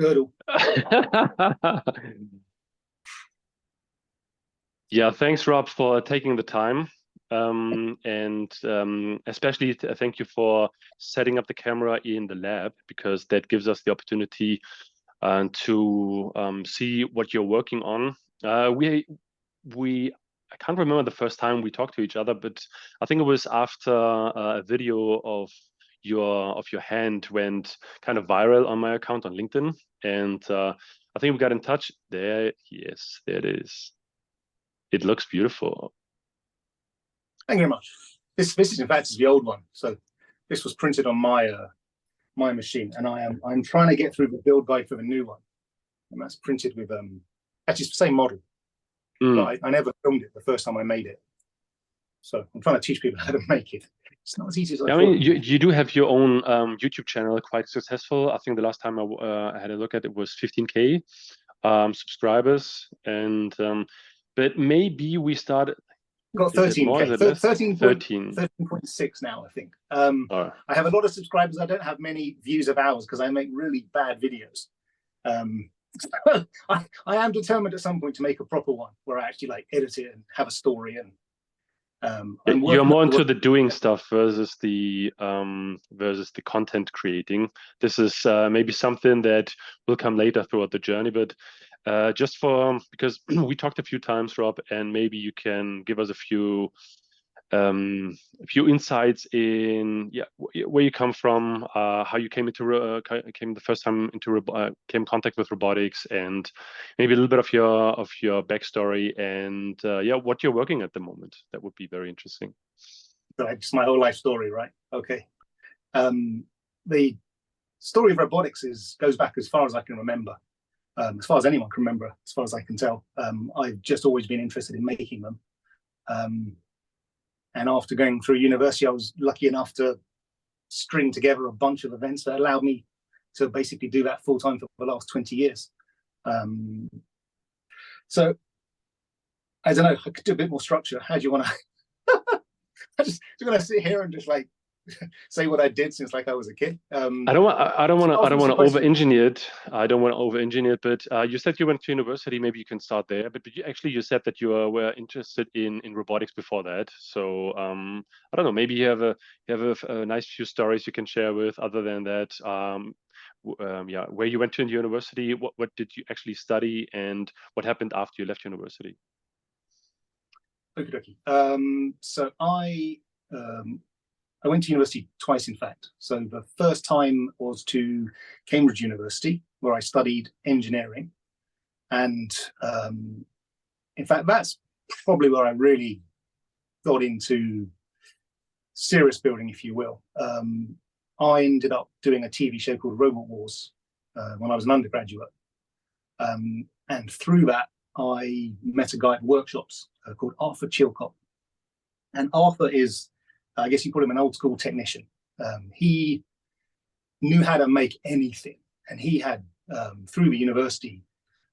girdle. Yeah, thanks, Rob, for taking the time. Especially thank you for setting up the camera in the lab, because that gives us the opportunity to see what you're working on. I can't remember the first time we talked to each other, but I think it was after a video of your hand went kind of viral on my account on LinkedIn, and I think we got in touch. There, yes, there it is. It looks beautiful. Thank you very much. This is in fact is the old one. So this was printed on my my machine, and I'm trying to get through the build guide for the new one, and that's printed with actually it's the same model. But I never filmed it the first time I made it, so I'm trying to teach people how to make it. It's not as easy as I thought. I mean, you do have your own YouTube channel, quite successful. I think the last time I had a look at it was 15K subscribers, and but maybe we started. Got 13K, 13.6 now, I think. I have a lot of subscribers. I don't have many views of ours because I make really bad videos. I am determined at some point to make a proper one where I actually like edit it and have a story. And you're more into the doing stuff versus the content creating. This is maybe something that will come later throughout the journey, but just because we talked a few times, Rob, and maybe you can give us a few insights in where you come from, how you came came the first time into came in contact with robotics, and maybe a little bit of your backstory, and what you're working at the moment. That would be very interesting. It's my whole life story, right? Okay. The story of robotics goes back as far as I can remember, as far as anyone can remember, as far as I can tell. I've just always been interested in making them. And after going through university, I was lucky enough to string together a bunch of events that allowed me to basically do that full time for the last 20 years. So I don't know, I could do a bit more structure. How do you want to? I just going to sit here and just like say what I did since like I was a kid. I don't want to over-engineer it. I don't want to over-engineer it. But you said you went to university. Maybe you can start there. But you said that you were interested in robotics before that. So I don't know. Maybe you have a nice few stories you can share with. Other than that, where you went to in university, what did you actually study, and what happened after you left university? Okay. So I went to university twice, in fact. So the first time was to Cambridge University, where I studied engineering. And in fact, that's probably where I really got into serious building, if you will. I ended up doing a TV show called Robo Wars when I was an undergraduate. And through that, I met a guy at workshops called Arthur Chilcott. And Arthur is, I guess you call him an old school technician. He knew how to make anything, and he had through the university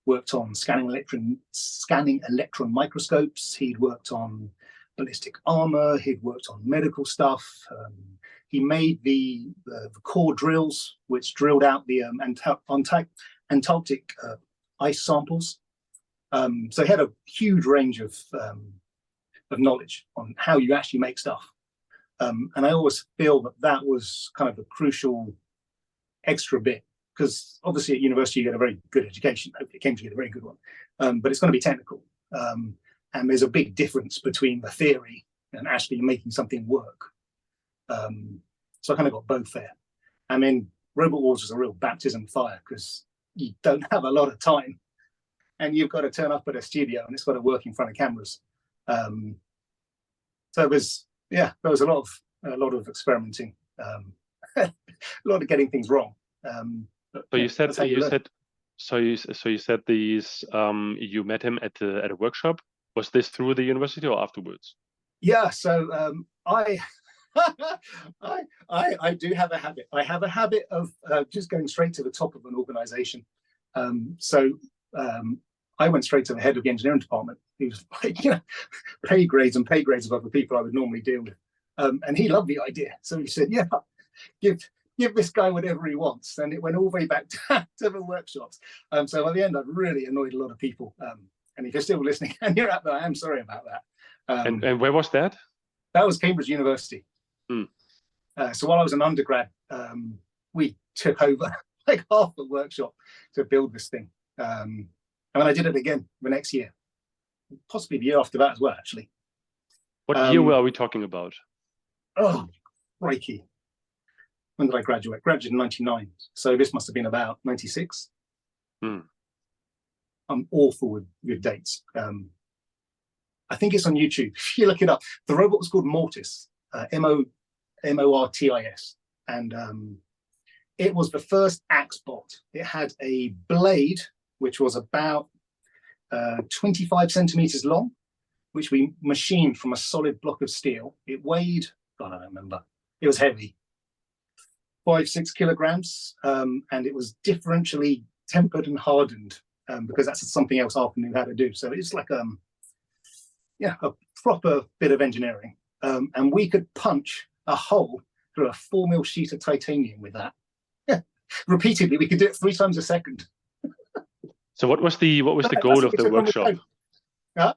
worked on scanning electron microscopes. He'd worked on ballistic armor. He'd worked on medical stuff. He made the core drills, which drilled out the Antarctic ice samples. So he had a huge range of knowledge on how you actually make stuff. And I always feel that was kind of a crucial extra bit, because obviously at university you get a very good education. Hopefully at Cambridge you get a very good one, but it's going to be technical. And there's a big difference between the theory and actually making something work. So I kind of got both there. I mean, Robo Wars was a real baptism of fire, because you don't have a lot of time, and you've got to turn up at a studio, and it's got to work in front of cameras. So it was. Yeah, there was a lot of experimenting, a lot of getting things wrong. So you said these you met him at a workshop. Was this through the university or afterwards? Yeah, so I do have a habit. I have a habit of just going straight to the top of an organization. I went straight to the head of the engineering department. He was like, pay grades of other people I would normally deal with. And he loved the idea. So he said, yeah, give give this guy whatever he wants. And it went all the way back to the workshops. So by the end, I'd really annoyed a lot of people. And if you're still listening and you're out there, I am sorry about that. And where was that? That was Cambridge University. So while I was an undergrad, we took over like half the workshop to build this thing. And then I did it again the next year, possibly the year after that as well, actually. What year are we talking about? Oh, crikey. When did I graduate? Graduated in 99. So this must have been about 96. I'm awful with dates. I think it's on YouTube. If you look it up, the robot was called Mortis, M-O-R-T-I-S. And it was the first axe bot. It had a blade, which was about 25 centimeters long, which we machined from a solid block of steel. It weighed, God, I don't remember. It was heavy, 5-6 kilograms. And it was differentially tempered and hardened because that's something else Arthur knew how to do. So it's like a proper bit of engineering. And we could punch a hole through a 4mm sheet of titanium with that. Repeatedly, we could do it 3 times a second. So what was the goal of the workshop? Huh?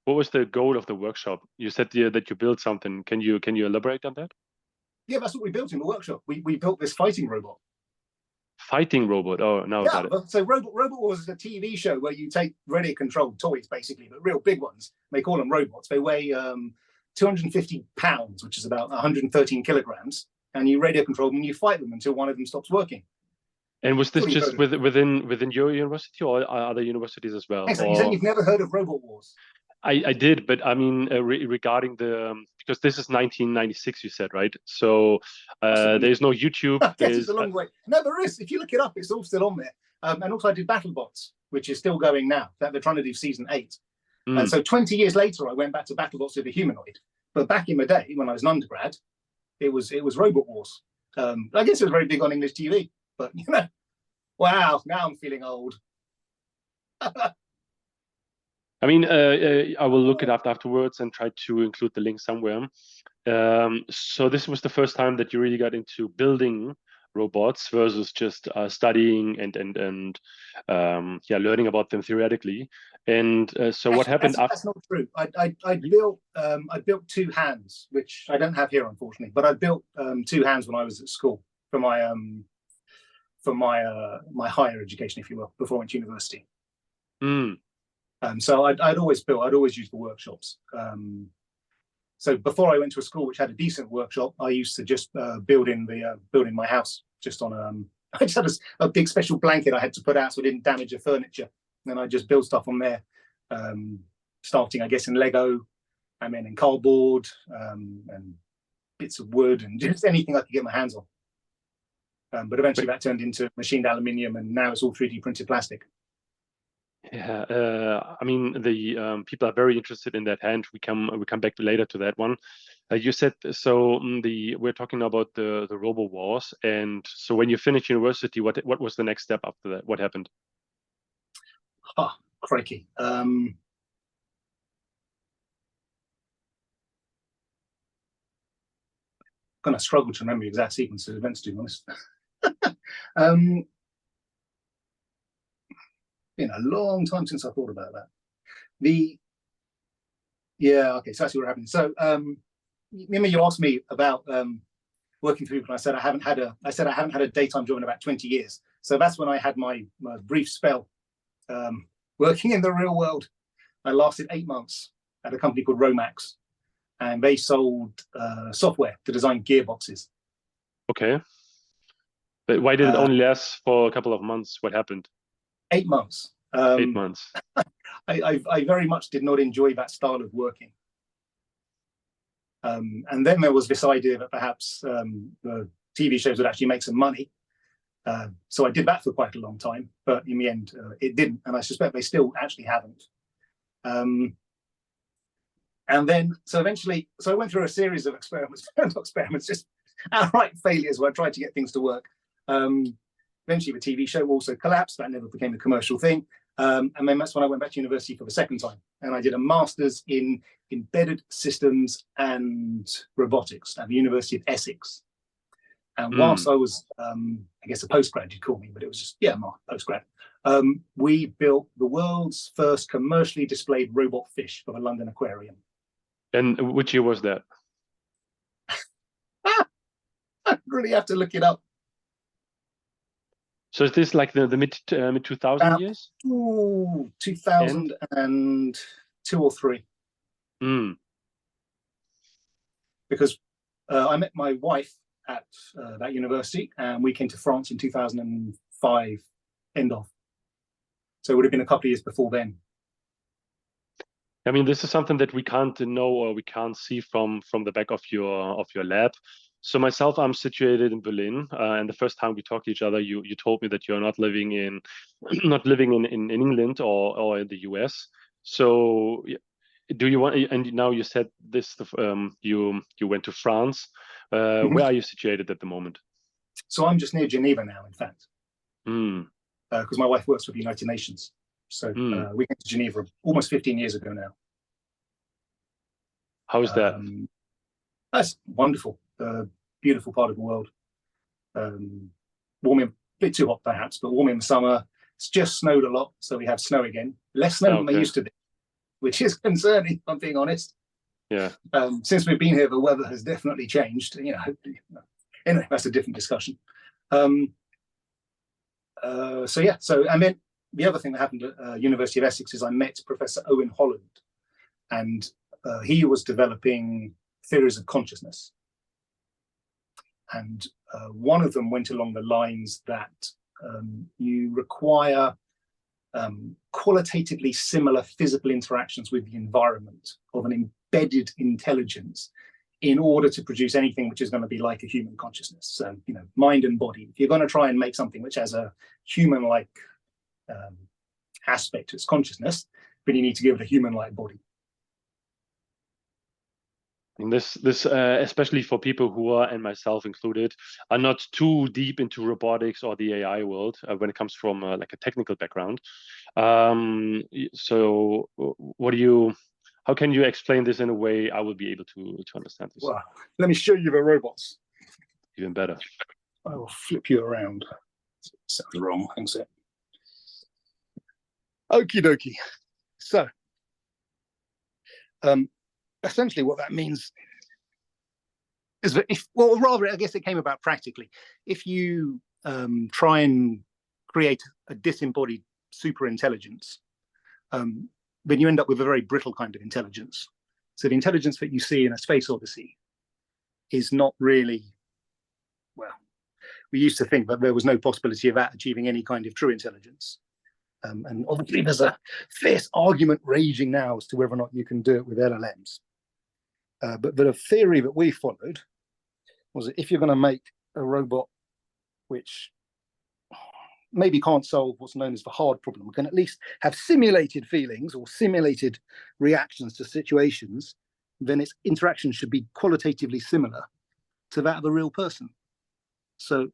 What was the goal of the workshop? You said that you built something. Can you elaborate on that? Yeah, that's what we built in the workshop. We built this fighting robot. Fighting robot. Oh, now I got it. So Robo Wars is a TV show where you take radio-controlled toys, basically, but real big ones. They call them robots. They weigh 250 pounds, which is about 113 kilograms, and you radio-control them and you fight them until one of them stops working. And was this just within your university or other universities as well? Excellent. You said you've never heard of Robo Wars? I did, but I mean, regarding because this is 1996, you said, right? So there's no YouTube. Yes, it's a long way. No, there is. If you look it up, it's all still on there. And also I did BattleBots, which is still going now. They're trying to do season 8. And so 20 years later, I went back to BattleBots with a humanoid. But back in the day, when I was an undergrad, it was Robo Wars. I guess it was very big on English TV. But, wow, now I'm feeling old. I mean, I will look it up afterwards and try to include the link somewhere. So this was the first time that you really got into building robots versus just studying and learning about them theoretically. And so what happened after? That's not true. I built 2 hands, which I don't have here, unfortunately. But I built 2 hands when I was at school for my my higher education, if you will, before I went to university. So I'd always used the workshops. So before I went to a school which had a decent workshop, I used to just build in my house just on I just had a big special blanket I had to put out so I didn't damage the furniture. And then I just build stuff on there, starting I guess in Lego, and then in cardboard, and bits of wood and just anything I could get my hands on. But eventually that turned into machined aluminium, and now it's all 3D printed plastic. Yeah, I mean, the people are very interested in that hand. We come back later to that one. You said so. We're talking about the Robo Wars, and so when you finished university, what was the next step after that? What happened? Oh, crikey. Gonna struggle to remember the exact sequence of events, to be honest. Been a long time since I thought about that. Okay, so that's what happened. So remember you asked me about working through, and I said I haven't had a daytime job in about 20 years. So that's when I had my brief spell working in the real world. I lasted 8 months at a company called Romax, and they sold software to design gearboxes. Okay. But why did it only last for a couple of months? What happened? 8 months. 8 months. I very much did not enjoy that style of working. And then there was this idea that perhaps the TV shows would actually make some money. So I did that for quite a long time, but in the end, it didn't. And I suspect they still actually haven't. And then, so eventually, I went through a series of experiments, just outright failures where I tried to get things to work. Eventually, the TV show also collapsed. That never became a commercial thing. And then that's when I went back to university for the second time. And I did a master's in embedded systems and robotics at the University of Essex. And whilst I was, I guess, a postgrad, you'd call me, but it was just, yeah, my postgrad. We built the world's first commercially displayed robot fish for the London Aquarium. And which year was that? I really have to look it up. So is this like the mid 2000 years? 2002 or 3. Because I met my wife at that university, and we came to France in 2005, end of. So it would have been a couple of years before then. I mean, this is something that we can't know or we can't see from the back of your lab. So myself, I'm situated in Berlin, and the first time we talked to each other, you told me that you're not living in in England or in the US. So do you want? And now you said this. You went to France. Where are you situated at the moment? So I'm just near Geneva now, in fact, Mm. because my wife works for the United Nations. So we came to Geneva almost 15 years ago now. How is that? That's wonderful. Beautiful part of the world. Warm in, a bit too hot perhaps, but warm in the summer. It's just snowed a lot, so we have snow again. Less snow than they used to be, which is concerning, if I'm being honest. Yeah. Since we've been here, the weather has definitely changed. You know, anyway, that's a different discussion. So yeah. So and then the other thing that happened at University of Essex is I met Professor Owen Holland, and he was developing theories of consciousness. And one of them went along the lines that you require qualitatively similar physical interactions with the environment of an embedded intelligence in order to produce anything which is going to be like a human consciousness. So, you know, mind and body. If you're going to try and make something which has a human-like aspect to its consciousness, then you need to give it a human-like body. And this especially for people who are, and myself included, are not too deep into robotics or the AI world when it comes from like a technical background. So what do you? How can you explain this in a way I will be able to understand this? Well, let me show you the robots. Even better. I will flip you around. Sounds wrong. Hang on. Okie dokie. So, essentially what that means is that if, well, rather, I guess it came about practically. If you try and create a disembodied super intelligence, then you end up with a very brittle kind of intelligence. So the intelligence that you see in a space odyssey is not really, well, we used to think that there was no possibility of that achieving any kind of true intelligence. And obviously there's a fierce argument raging now as to whether or not you can do it with LLMs. But the theory that we followed was that if you're going to make a robot which maybe can't solve what's known as the hard problem, we can at least have simulated feelings or simulated reactions to situations, then its interaction should be qualitatively similar to that of a real person. So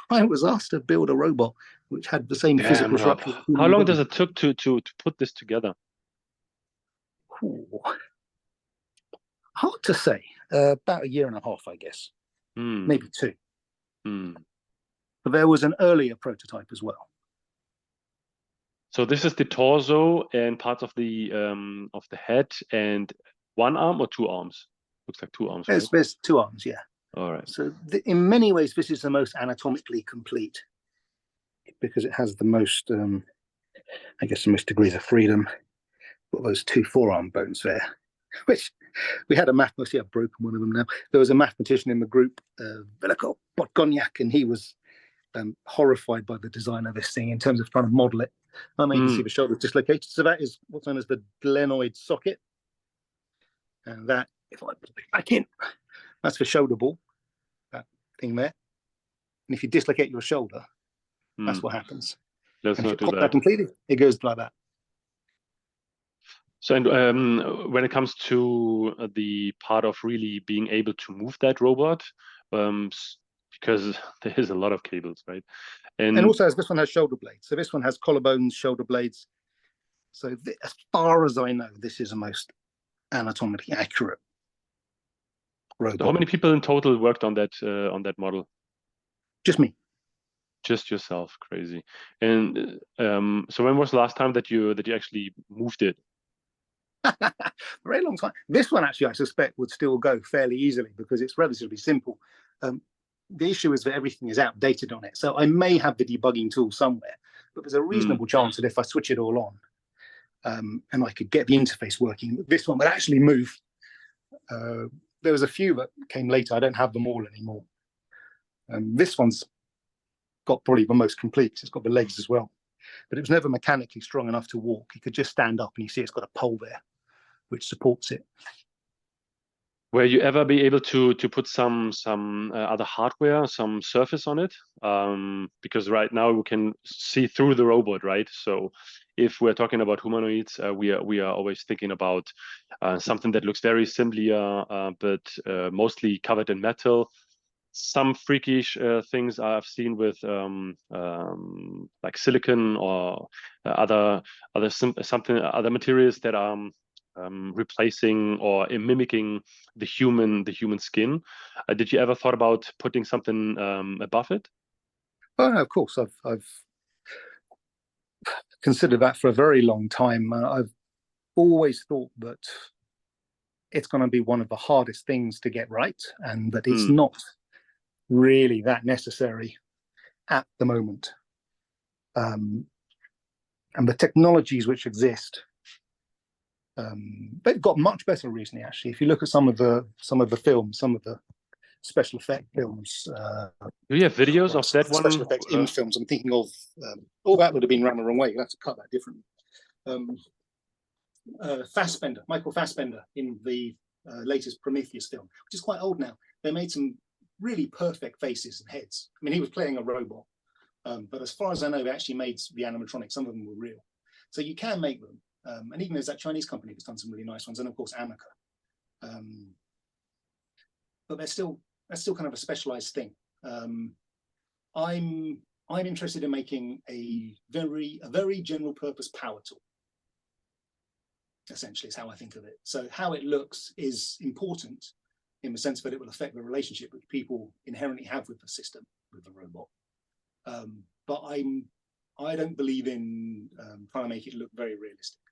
I was asked to build a robot which had the same physical structure. How long does it took to put this together? Ooh. Hard to say. About 1.5 years, I guess. Maybe 2. But there was an earlier prototype as well. So this is the torso and parts of the head and 1 arm or 2 arms? Looks like 2 arms. There's 2 arms, yeah. All right. So in many ways, this is the most anatomically complete because it has the most, I guess, the most degrees of freedom. Got those 2 forearm bones there, which we had a mathematician. See, I've broken one of them now. There was a mathematician in the group, Veliko Botkonyak, and he was horrified by the design of this thing in terms of trying to model it. I mean, you can see the shoulder dislocated. So that is what's known as the glenoid socket. And that, if I put it back in, that's the shoulder ball, that thing there. And if you dislocate your shoulder, that's what happens. Let's not do that completely, it goes like that. So, and when it comes to the part of really being able to move that robot, because there is a lot of cables, right? And also, as this one has shoulder blades. So this one has collarbones, shoulder blades. So as far as I know, this is the most anatomically accurate. robot. So how many people in total worked on that model? Just me. Just yourself? Crazy. And so when was the last time that you actually moved it? Very long time. This one actually, I suspect, would still go fairly easily because it's relatively simple. The issue is that everything is outdated on it. So I may have the debugging tool somewhere, but there's a reasonable chance that if I switch it all on, and I could get the interface working, this one would actually move. There was a few that came later. I don't have them all anymore. This one's got probably the most complete because it's got the legs as well. But it was never mechanically strong enough to walk. It could just stand up, and you see it's got a pole there which supports it. Will you ever be able to put some other hardware, some surface on it? Because right now we can see through the robot, right? So if we're talking about humanoids, we are always thinking about something that looks very similar, but mostly covered in metal. Some freakish things I've seen with like silicon or other materials that are replacing or mimicking the human skin. Did you ever thought about putting something above it? Oh, no, of course. I've considered that for a very long time. I've always thought that it's going to be one of the hardest things to get right, and that it's not really that necessary at the moment. And the technologies which exist, they've got much better recently. Actually, if you look at some of the films, some of the special effect films. Do you have videos of that one? Special effects in films. I'm thinking of. All that would have been run the wrong way. You have to cut that differently. Fassbender, Michael Fassbender, in the latest Prometheus film, which is quite old now. They made some really perfect faces and heads. I mean, he was playing a robot, but as far as I know, they actually made the animatronics. Some of them were real, so you can make them. And even there's that Chinese company that's done some really nice ones, and of course Amica. But that's still kind of a specialized thing. I'm interested in making a very general purpose power tool. Essentially, is how I think of it. So how it looks is important in the sense that it will affect the relationship which people inherently have with the system, with the robot. But I don't believe in trying to make it look very realistic.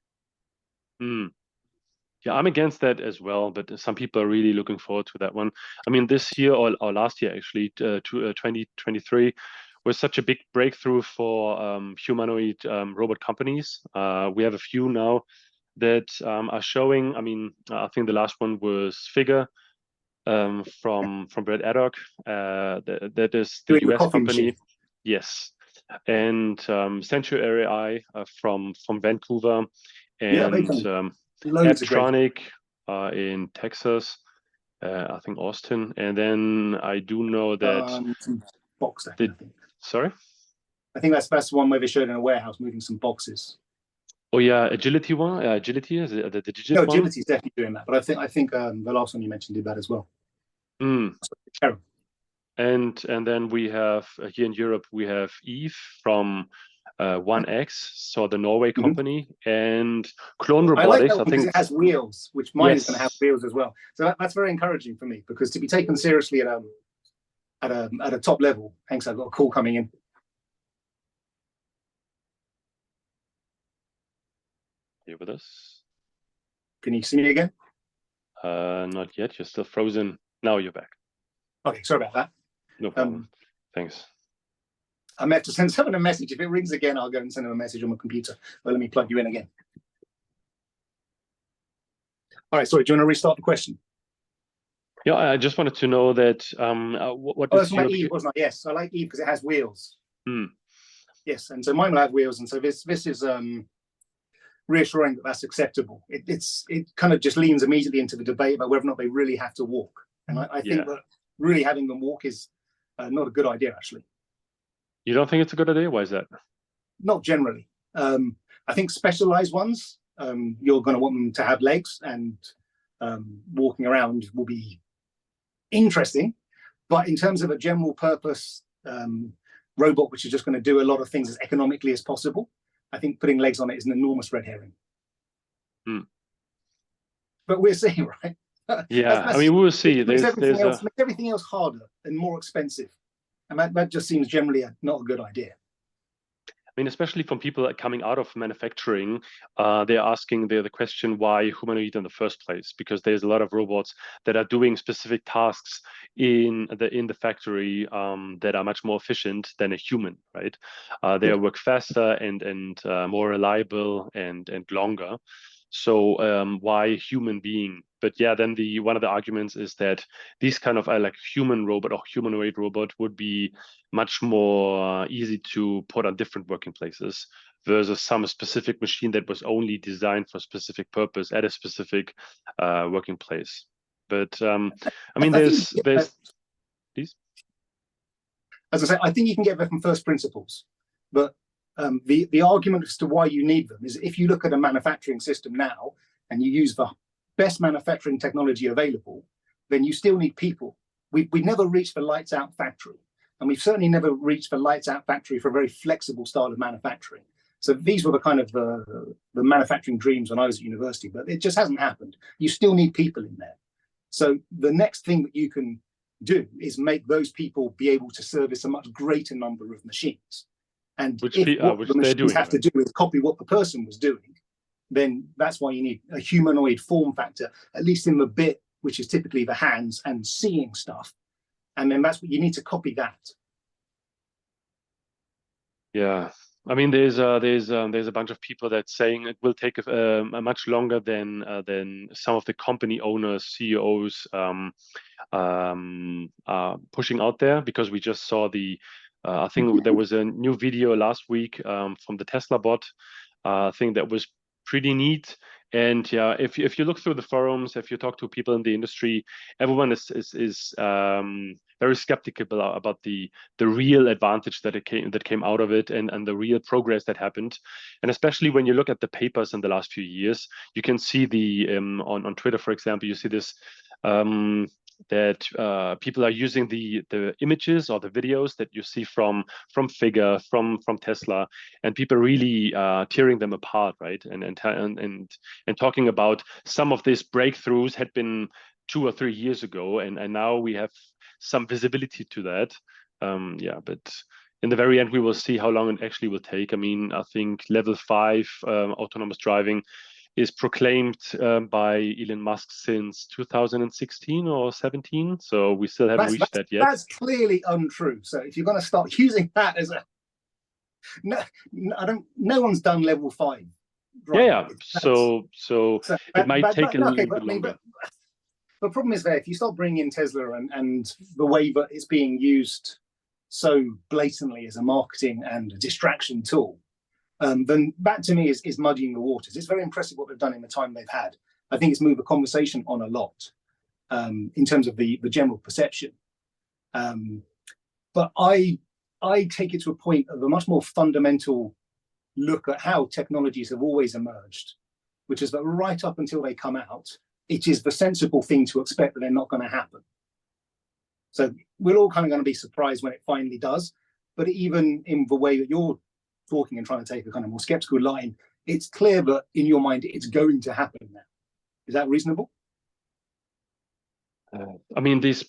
Yeah, I'm against that as well, but some people are really looking forward to that one. I mean, this year or last year, actually, 2023 was such a big breakthrough for humanoid robot companies. We have a few now that are showing. I mean, I think the last one was Figure from Brad Addock. That is the US company. Machine. Yes, and Sanctuary AI from Vancouver, and Electronic in Texas, I think Austin, and then I do know that box. Sorry, I think that's the one where they showed in a warehouse moving some boxes. Oh yeah, Agility one. Agility is it the Digit No, one? Agility is definitely doing that, but I think the last one you mentioned did that as well. And then we have here in Europe we have Eve from 1X, so the Norway company, and Clone Robotics. I like that one because it has wheels, which mine is going to have wheels as well. So that's very encouraging for me, because to be taken seriously at a top level. Thanks, I've got a call coming in. You with us? Can you see me again? Not yet. You're still frozen. Now you're back. Okay, sorry about that. No problem. Thanks. I may have to send someone a message. If it rings again, I'll go and send them a message on my computer. Well, let me plug you in again. All right, sorry, do you want to restart the question? Yeah, I just wanted to know that what is your... Eve, wasn't I? Yes, I like Eve because it has wheels. Yes, and so mine will have wheels, and so this is reassuring that that's acceptable. It kind of just leans immediately into the debate about whether or not they really have to walk, and I think that really having them walk is not a good idea, actually. You don't think it's a good idea? Why is that? Not generally. I think specialized ones, you're going to want them to have legs, and walking around will be interesting. But in terms of a general purpose robot, which is just going to do a lot of things as economically as possible, I think putting legs on it is an enormous red herring. But we'll see, right? Yeah, I mean, we'll see. Makes everything else harder and more expensive, and that just seems generally not a good idea. I mean, especially from people coming out of manufacturing, they're asking the question, why humanoid in the first place? Because there's a lot of robots that are doing specific tasks in the factory that are much more efficient than a human, right? They work faster and more reliable and longer. So why human being? But yeah, then one of the arguments is that these kind of like human robot or humanoid robot would be much more easy to put on different working places versus some specific machine that was only designed for a specific purpose at a specific working place. But I mean, there's these. As I say, I think you can get there from first principles, but the argument as to why you need them is if you look at a manufacturing system now and you use the best manufacturing technology available, then you still need people. We never reached the lights out factory, and we've certainly never reached the lights out factory for a very flexible style of manufacturing. So these were the kind of the manufacturing dreams when I was at university, but it just hasn't happened. You still need people in there. So the next thing that you can do is make those people be able to service a much greater number of machines. And what the machines have to do is copy what the person was doing, then that's why you need a humanoid form factor, at least in the bit which is typically the hands and seeing stuff. And then that's what you need to copy that. Yeah, I mean, there's a bunch of people that's saying it will take a much longer than some of the company owners, CEOs pushing out there, because we just saw I think there was a new video last week from the Tesla bot. I think that was pretty neat. And yeah, if you look through the forums, if you talk to people in the industry, everyone is very skeptical about the real advantage that came out of it, and the real progress that happened. And especially when you look at the papers in the last few years, you can see on Twitter, for example, you see this that people are using the images or the videos that you see from Figure, from Tesla, and people really tearing them apart, right? And talking about some of these breakthroughs had been 2 or 3 years ago, and now we have some visibility to that. Yeah, but in the very end, we will see how long it actually will take. I mean, I think level 5 autonomous driving is proclaimed by Elon Musk since 2016 or 17. So we still haven't reached that yet. That's clearly untrue. So if you're going to start using that as no one's done level 5. Right? Yeah. So it might take a little bit longer. The problem is that if you start bringing in Tesla and the way that it's being used so blatantly as a marketing and a distraction tool, then that to me is muddying the waters. It's very impressive what they've done in the time they've had. I think it's moved the conversation on a lot in terms of the general perception. But I take it to a point of a much more fundamental look at how technologies have always emerged, which is that right up until they come out, it is the sensible thing to expect that they're not going to happen. So we're all kind of going to be surprised when it finally does. But even in the way that you're talking and trying to take a kind of more skeptical line, it's clear that in your mind it's going to happen now. Is that reasonable? I mean, these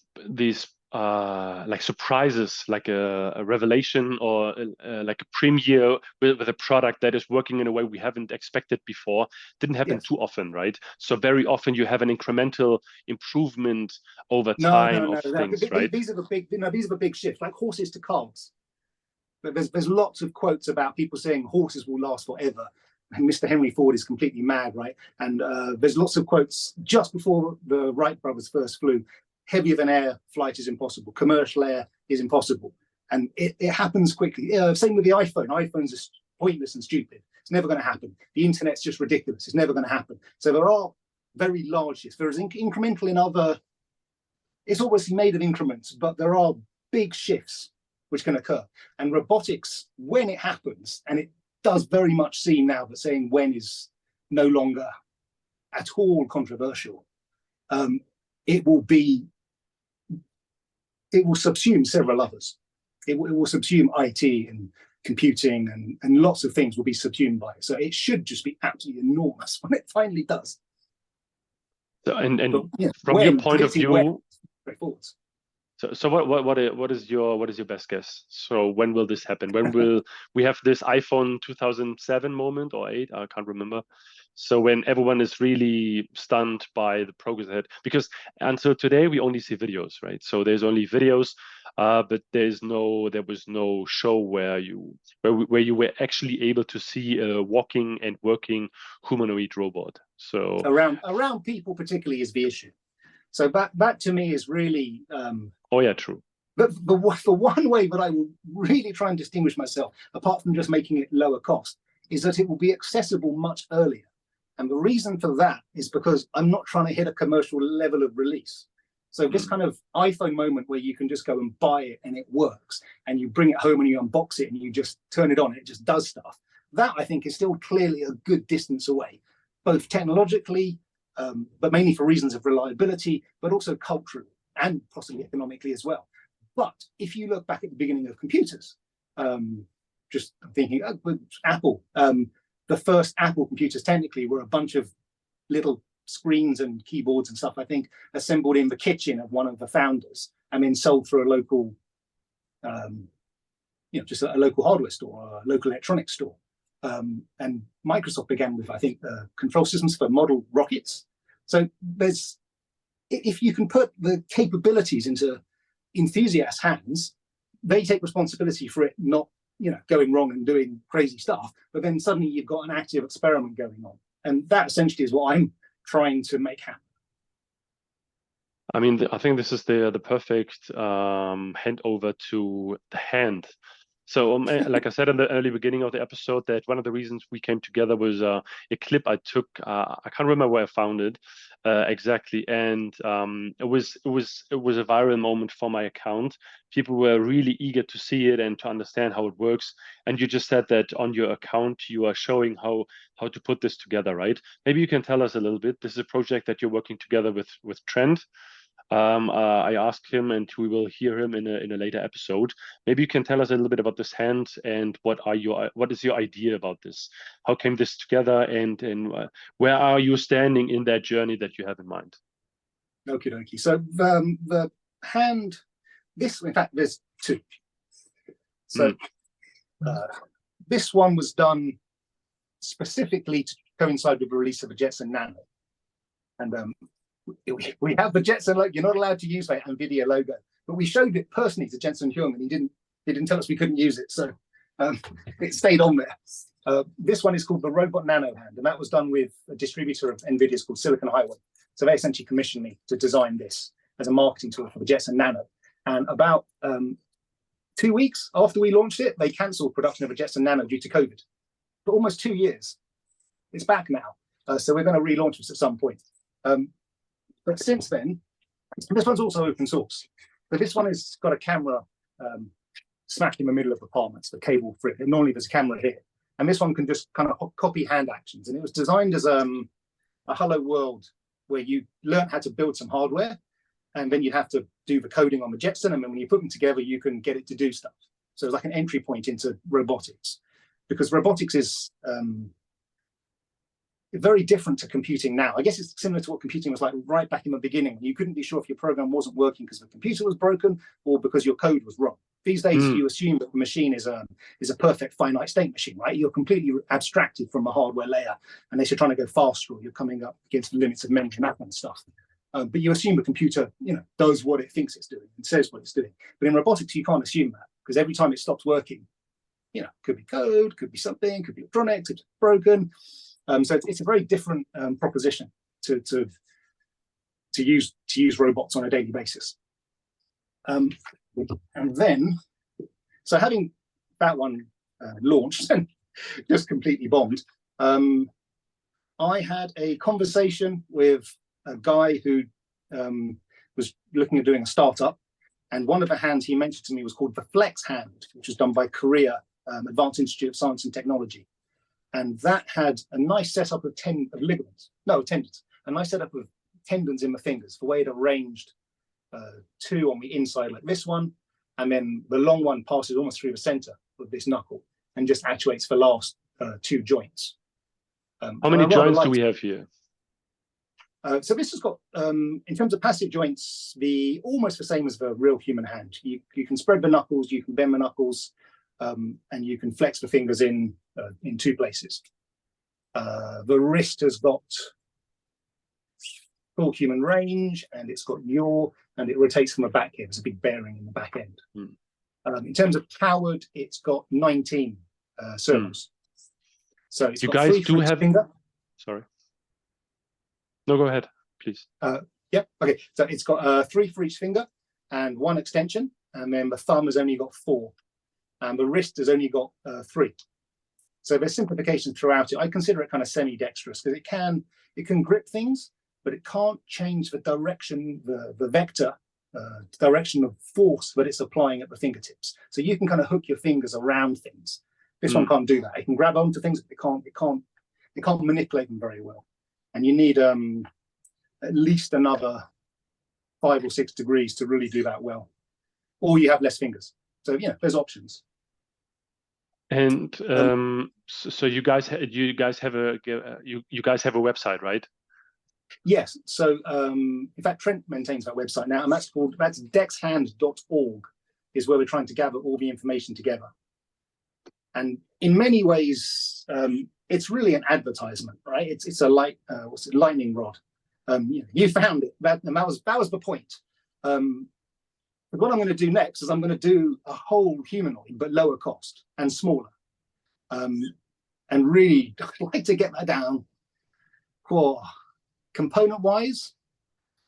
like surprises, like a revelation or like a premiere with a product that is working in a way we haven't expected before, didn't happen too often, right? So very often you have an incremental improvement over time of things, right? These are the big shifts, like horses to cars. But there's lots of quotes about people saying horses will last forever, and Mr. Henry Ford is completely mad, right? And there's lots of quotes just before the Wright brothers first flew. Heavier than air flight is impossible. Commercial air is impossible, and it happens quickly. Same with the iPhone. iPhones are pointless and stupid. It's never going to happen. The internet's just ridiculous. It's never going to happen. So there are very large shifts. There is incremental in other. It's obviously made of increments, but there are big shifts which can occur. And robotics, when it happens, and it does very much seem now that saying when is no longer at all controversial, it will subsume several others. It will subsume IT and computing and lots of things will be subsumed by it. So it should just be absolutely enormous when it finally does. So, and But, yeah, from your point of view, straightforward. so what is your best guess? So when will this happen? When will we have this iPhone 2007 moment or 8? I can't remember. So when everyone is really stunned by the progress ahead, because until today we only see videos, right? So there's only videos, but there was no show where you were actually able to see a walking and working humanoid robot. So around people particularly is the issue. So that to me is really. Oh yeah, true. But the one way that I will really try and distinguish myself, apart from just making it lower cost, is that it will be accessible much earlier. And the reason for that is because I'm not trying to hit a commercial level of release. So this kind of iPhone moment where you can just go and buy it and it works, and you bring it home and you unbox it and you just turn it on, and it just does stuff. That I think is still clearly a good distance away, both technologically, but mainly for reasons of reliability, but also culturally and possibly economically as well. But if you look back at the beginning of computers, just thinking, Apple, the first Apple computers technically were a bunch of little screens and keyboards and stuff, I think, assembled in the kitchen of one of the founders and then sold through a local, just a local hardware store or a local electronics store. And Microsoft began with, I think, control systems for model rockets. So if you can put the capabilities into enthusiast hands, they take responsibility for it not, going wrong and doing crazy stuff. But then suddenly you've got an active experiment going on, and that essentially is what I'm trying to make happen. I mean, I think this is the perfect handover to the hand. So, like I said in the early beginning of the episode, that one of the reasons we came together was a clip I took. I can't remember where I found it exactly, and it was a viral moment for my account. People were really eager to see it and to understand how it works. And you just said that on your account you are showing how to put this together, right? Maybe you can tell us a little bit. This is a project that you're working together with Trent. I asked him, and we will hear him in a later episode. Maybe you can tell us a little bit about this hand and what is your idea about this? How came this together, and where are you standing in that journey that you have in mind? Okie dokie. So the hand, in fact, there's two. So this one was done specifically to coincide with the release of the Jetson Nano, and we have the Jetson logo. You're not allowed to use that NVIDIA logo, but we showed it personally to Jensen Huang, and he didn't tell us we couldn't use it, so it stayed on there. This one is called the Robot Nano Hand, and that was done with a distributor of NVIDIA's called Silicon Highway. So they essentially commissioned me to design this as a marketing tool for the Jetson Nano. And about 2 weeks after we launched it, they cancelled production of a Jetson Nano due to COVID. For almost 2 years. It's back now, so we're going to relaunch this at some point. But since then, this one's also open source. But this one has got a camera smack in the middle of the palm. It's the cable for it. And normally there's a camera here. And this one can just kind of copy hand actions. And it was designed as a hello world where you learn how to build some hardware. And then you have to do the coding on the Jetson. And then when you put them together, you can get it to do stuff. So it's like an entry point into robotics. Because robotics is very different to computing now. I guess it's similar to what computing was like right back in the beginning. You couldn't be sure if your program wasn't working because the computer was broken or because your code was wrong. These days, you assume that the machine is a perfect finite state machine, right? You're completely abstracted from a hardware layer, unless you're trying to go faster or you're coming up against the limits of memory and that kind of stuff. But you assume the computer, does what it thinks it's doing and says what it's doing. But in robotics, you can't assume that, because every time it stops working, could be code, could be something, could be electronics, it's broken. So it's a very different proposition to use robots on a daily basis. And then, so having that one launched and just completely bombed, I had a conversation with a guy who was looking at doing a startup, and one of the hands he mentioned to me was called the Flex Hand, which was done by Korea Advanced Institute of Science and Technology. And that had a nice setup of tendons, a nice setup of tendons in the fingers, the way it arranged two on the inside like this one, and then the long one passes almost through the center of this knuckle and just actuates the last two joints. How many joints do we have here? So this has got, in terms of passive joints, almost the same as the real human hand. You can spread the knuckles, you can bend the knuckles, and you can flex the fingers in 2 places. The wrist has got full human range, and it's got yaw, and it rotates from the back here. There's a big bearing in the back end. In terms of powered, it's got 19 servos. So it's you got guys 3 do for each have finger. Sorry. No, go ahead, please. Yep. Okay. So it's got 3 for each finger and 1 extension, and then the thumb has only got 4, and the wrist has only got 3. So there's simplification throughout it. I consider it kind of semi-dexterous because it can grip things, but it can't change the direction, the vector direction of force that it's applying at the fingertips. So you can kind of hook your fingers around things. This one can't do that. It can grab onto things, but it can't manipulate them very well. And you need at least another 5 or 6 degrees to really do that well, or you have less fingers. So there's options. And so you guys have a website, right? Yes. So in fact, Trent maintains that website now, and that's DexHand.org is where we're trying to gather all the information together. And in many ways, it's really an advertisement, right? It's a lightning rod. You found it, and that was the point. But what I'm going to do next is I'm going to do a whole humanoid, but lower cost and smaller. And really, I'd like to get that down. Component-wise,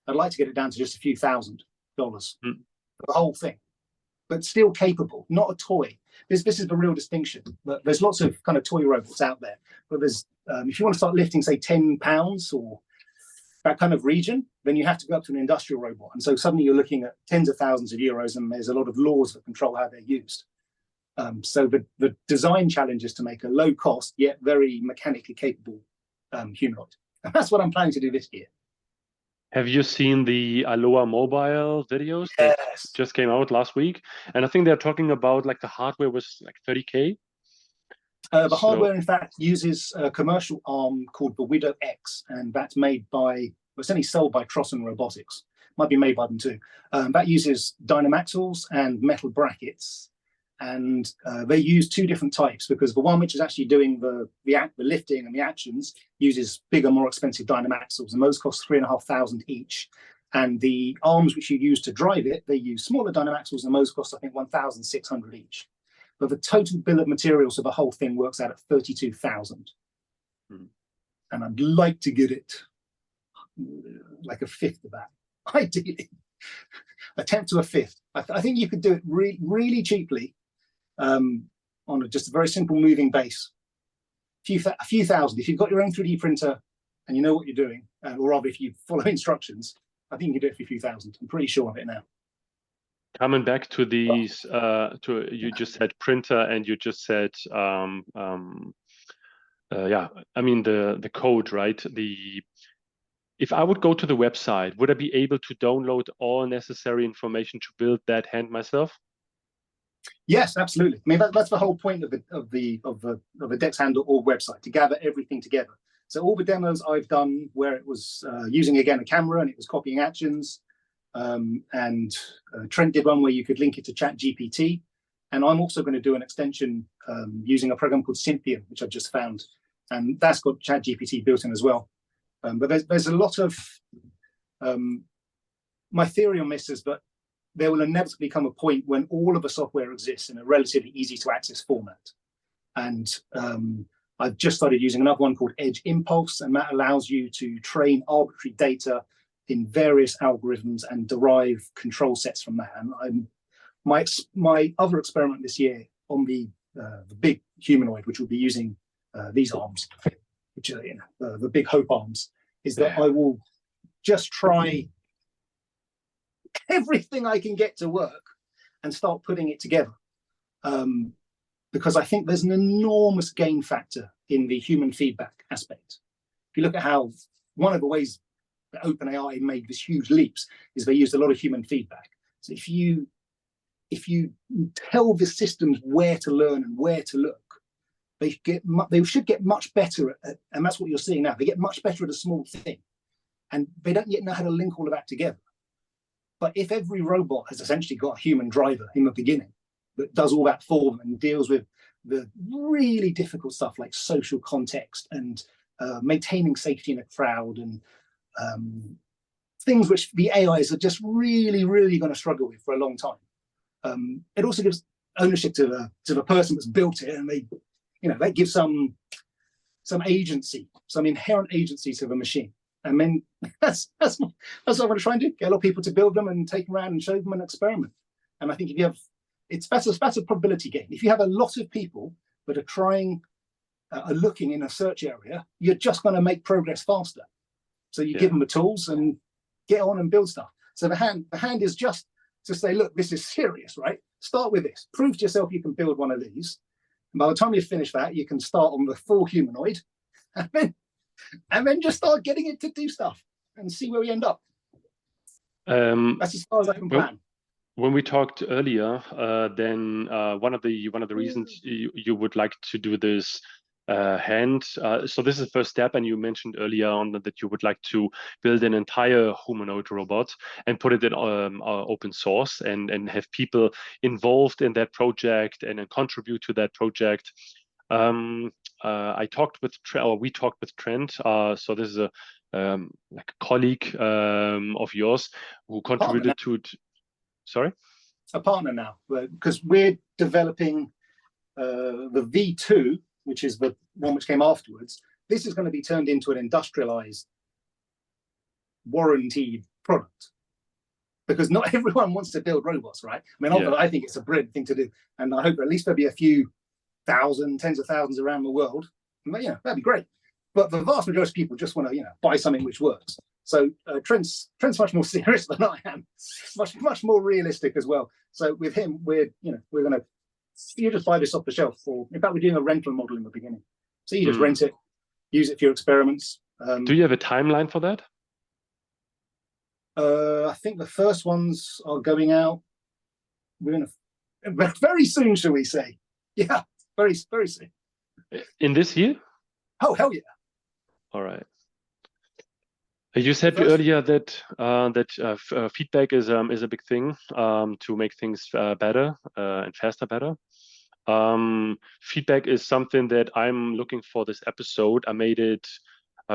I'd like to get it down to just a few $1,000 for the whole thing, but still capable, not a toy. This is the real distinction. But there's lots of kind of toy robots out there, but there's if you want to start lifting, say, 10 pounds or that kind of region, then you have to go up to an industrial robot, and so suddenly you're looking at tens of thousands of euros, and there's a lot of laws that control how they're used. So the design challenge is to make a low cost yet very mechanically capable humanoid, and that's what I'm planning to do this year. Have you seen the Aloa Mobile videos that just came out last week? And I think they're talking about like the hardware was like 30K. The hardware, in fact, uses a commercial arm called the Widow X, and that's made by, it's only sold by Trosson Robotics. Might be made by them too. That uses Dynamaxles and metal brackets, and they use 2 different types, because the one which is actually doing the lifting and the actions uses bigger, more expensive Dynamaxles, and those cost 3,500 each. And the arms which you use to drive it, they use smaller Dynamaxles, and those cost, I think, 1,600 each. But the total bill of materials of the whole thing works out at 32,000. And I'd like to get it like a fifth of that, ideally. Attempt to a fifth. I think you could do it really cheaply on just a very simple moving base. A few thousand. If you've got your own 3D printer and you know what you're doing, or rather if you follow instructions, I think you can do it for a few thousand. I'm pretty sure of it now. Coming back to these, you just said printer, and you just said, I mean the code, right? If I would go to the website, would I be able to download all necessary information to build that hand myself? Yes, absolutely. I mean, that's the whole point of the DexHand.org website, to gather everything together. So all the demos I've done where it was using, again, a camera and it was copying actions, and Trent did one where you could link it to ChatGPT, and I'm also going to do an extension using a program called Cynthia, which I've just found, and that's got ChatGPT built in as well. But there's a lot of my theory on this is that there will inevitably come a point when all of the software exists in a relatively easy to access format, and I've just started using another one called Edge Impulse, and that allows you to train arbitrary data in various algorithms and derive control sets from that. And my other experiment this year on the big humanoid, which will be using these arms, which are the big Hope arms, is that I will just try everything I can get to work and start putting it together. Because I think there's an enormous gain factor in the human feedback aspect. If you look at how one of the ways that OpenAI made this huge leaps is they used a lot of human feedback. So if you tell the systems where to learn and where to look, they should get much better at, and that's what you're seeing now. They get much better at a small thing. and they don't yet know how to link all of that together. But if every robot has essentially got a human driver in the beginning that does all that for them and deals with the really difficult stuff like social context and maintaining safety in a crowd and things which the AIs are just really, really going to struggle with for a long time. It also gives ownership to the person that's built it, and they give some agency, some inherent agency to the machine. And then that's what I want to try and do: get a lot of people to build them and take them around and show them an experiment. And I think if you have, that's a probability game. If you have a lot of people that are trying, are looking in a search area, you're just going to make progress faster. So you give them the tools and get on and build stuff. So the hand is just to say, look, this is serious, right? Start with this. Prove to yourself you can build one of these. And by the time you finish that, you can start on the full humanoid, and then just start getting it to do stuff and see where we end up. That's as far as I can plan. When we talked earlier, then one of the reasons you would like to do this hand. So this is the first step, and you mentioned earlier on that you would like to build an entire humanoid robot and put it in open source and have people involved in that project and then contribute to that project. We talked with Trent. So this is a like a colleague of yours who contributed to it. Sorry? A partner now, because we're developing the V2, which is the one which came afterwards. This is going to be turned into an industrialized, warranted product. Because not everyone wants to build robots, right? I mean, I think it's a brilliant thing to do. And I hope at least there'll be a few thousand, tens of thousands around the world. But, that'd be great. But the vast majority of people just want to, buy something which works. So Trent's much more serious than I am, much more realistic as well. So with him, we're going to, you just buy this off the shelf. In fact, we're doing a rental model in the beginning. So you just rent it, use it for your experiments. Do you have a timeline for that? I think the first ones are going out. We're very soon, shall we say? Yeah, very, very soon. In this year? Oh, hell yeah! All right. You said earlier that feedback is a big thing to make things better and faster better. Feedback is something that I'm looking for this episode.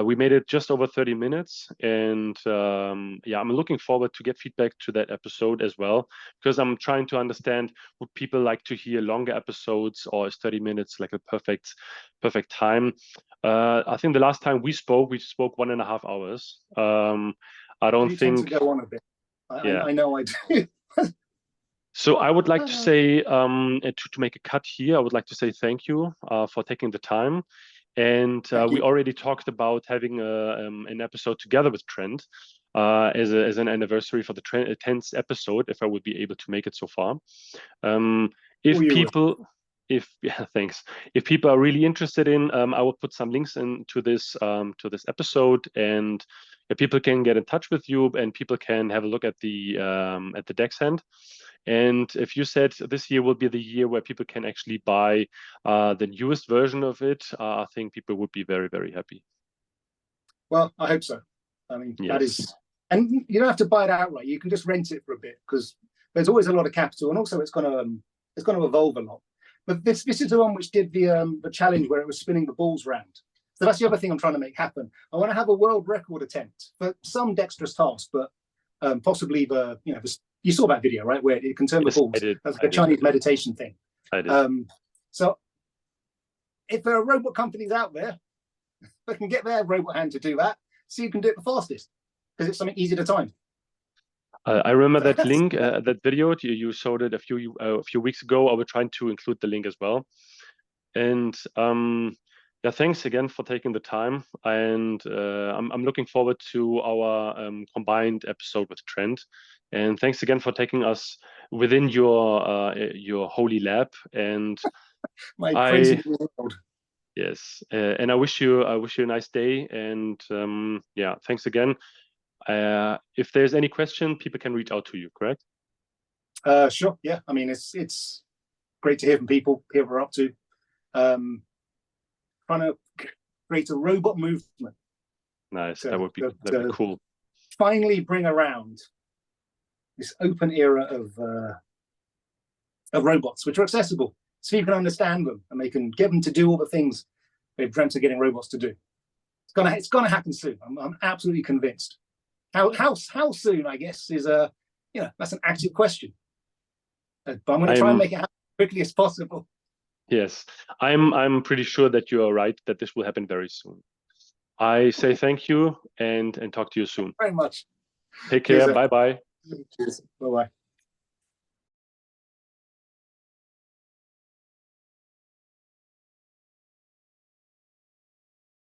We made it just over 30 minutes, and I'm looking forward to get feedback to that episode as well, because I'm trying to understand, would people like to hear longer episodes, or is 30 minutes like a perfect time? I think the last time we spoke 1.5 hours. I don't think to go on a bit. I know I do. So I would like to say, to make a cut here, I would like to say thank you for taking the time. And we already talked about having an episode together with Trent as an anniversary for the 10th episode, if I would be able to make it so far. Thanks. If people are really interested in, I will put some links into this episode, and people can get in touch with you, and people can have a look at the DexHand. And if you said this year will be the year where people can actually buy the newest version of it, I think people would be very, very happy. Well, I hope so. I mean, that is, and you don't have to buy it outright. You can just rent it for a bit, because there's always a lot of capital, and also it's going to evolve a lot. But this is the one which did the challenge where it was spinning the balls round. So that's the other thing I'm trying to make happen. I want to have a world record attempt for some dexterous task, but possibly you saw that video, right, where it can turn the balls. That's like a Chinese meditation thing. I did. So if there are robot companies out there that can get their robot hand to do that, see who can do it the fastest, because it's something easy to time. I remember that link, that video you showed it a few weeks ago. I was trying to include the link as well. And thanks again for taking the time. And I'm looking forward to our combined episode with Trent. And thanks again for taking us within your holy lab. And my crazy world. Yes, and I wish you a nice day. And thanks again. If there's any question, people can reach out to you, correct? Sure. Yeah. I mean, it's great to hear from people, hear what we're up to. Trying to create a robot movement. Nice. That'd be cool. Finally bring around this open era of robots, which are accessible, so you can understand them and they can get them to do all the things they've dreamt of getting robots to do. It's gonna happen soon. I'm absolutely convinced. How soon, I guess, is that's an active question. But I'm going to try and make it happen as quickly as possible. Yes, I'm pretty sure that you are right, that this will happen very soon. I say thank you and talk to you soon. Very much. Take care. Bye bye. Cheers. Bye bye.